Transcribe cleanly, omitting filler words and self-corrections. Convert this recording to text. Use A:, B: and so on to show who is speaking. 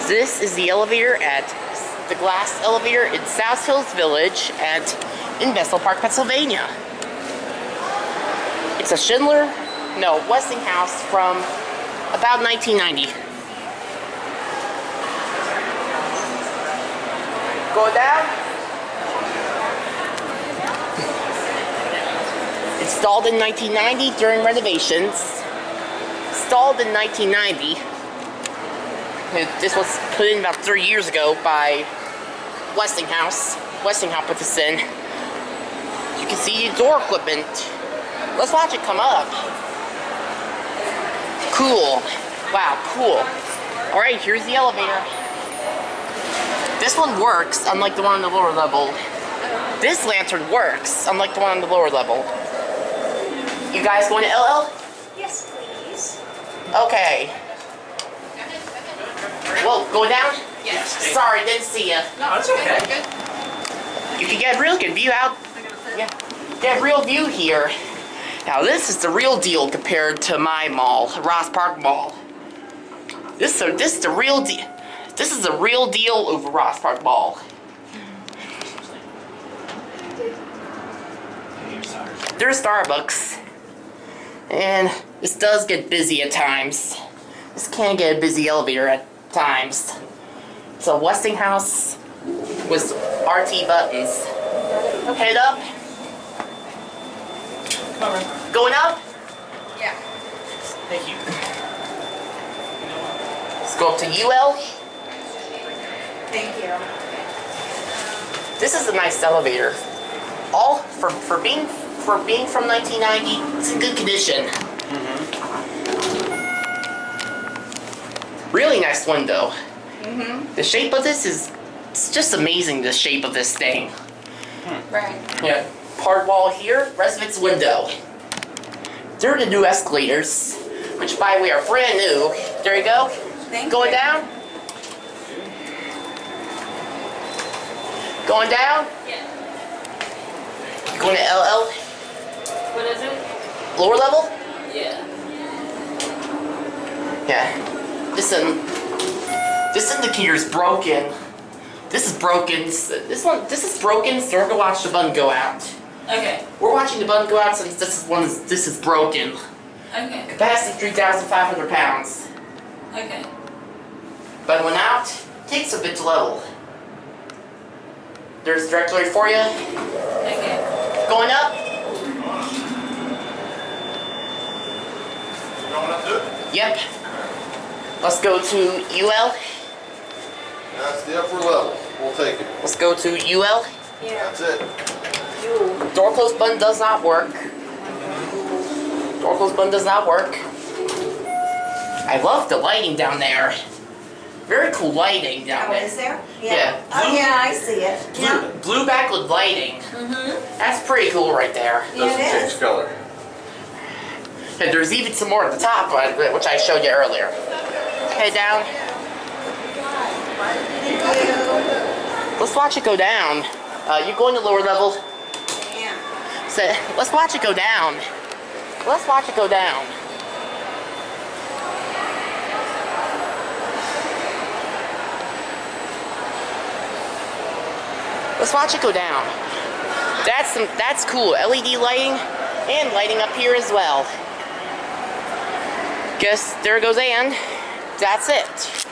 A: This is the elevator at the glass elevator in South Hills Village in Bethel Park, Pennsylvania. It's a Schindler, no, Westinghouse from about 1990. Go down. Installed in 1990 during renovations. Installed in 1990. This was put in about 3 years ago by Westinghouse. Westinghouse put this in. You can see door equipment. Let's watch it come up. Cool. Wow, cool. Alright, here's the elevator. This one works, unlike the one on the lower level. This lantern works, unlike the one on the lower level. You guys going to LL?
B: Yes, please.
A: Okay. Well, go down?
B: Yes.
A: Sorry, didn't see you.
B: No, it's okay. Good.
A: You can get a real good view out. Yeah, get a real view here. Now this is the real deal compared to my mall, Ross Park Mall. This is the real deal. This is the real deal over Ross Park Mall. There's Starbucks, and this does get busy at times. This can get a busy elevator at times. So Westinghouse with RT buttons. Head up. Going up?
B: Yeah.
A: Thank you. Let's go up to UL.
B: Thank you.
A: This is a nice elevator. All for being from 1990, it's in good condition. Really nice window. The shape of this it's just amazing, the shape of this thing.
B: Right.
A: Yeah. Part wall here, rest of it's window. There are the new escalators, which by the way are brand new. There you go. Going down? Going down?
B: Yeah.
A: Going to LL?
B: What is it?
A: Lower level?
B: Yeah.
A: Yeah. This indicator is broken. This is broken. This is broken, so we're gonna watch the button go out.
B: Okay.
A: We're watching the button go out since this is broken.
B: Okay.
A: Capacity 3,500 pounds.
B: Okay.
A: Button went out. Takes a bit to level. There's a directory for you.
B: Okay.
A: Going up.
C: Going up to it?
A: Yep. Let's go to UL.
C: That's the upper level. We'll take it.
A: Let's go to UL.
B: Yeah.
C: That's it.
A: Door close button does not work. Door close button does not work. I love the lighting down there. Very cool lighting down
B: Oh,
A: there.
B: is there?
A: Yeah.
B: Oh, yeah, I see it. Yeah.
A: Blue backlit lighting. That's pretty cool right there.
B: Yeah,
C: Doesn't
B: it
C: change
B: is.
C: color.
A: And there's even some more at the top, which I showed you earlier. Head down.
B: Thank you.
A: Let's watch it go down. You're going to lower level.
B: Yeah.
A: So let's watch it go down. Let's watch it go down. Let's watch it go down. That's cool. LED lighting and lighting up here as well. Guess there goes and that's it.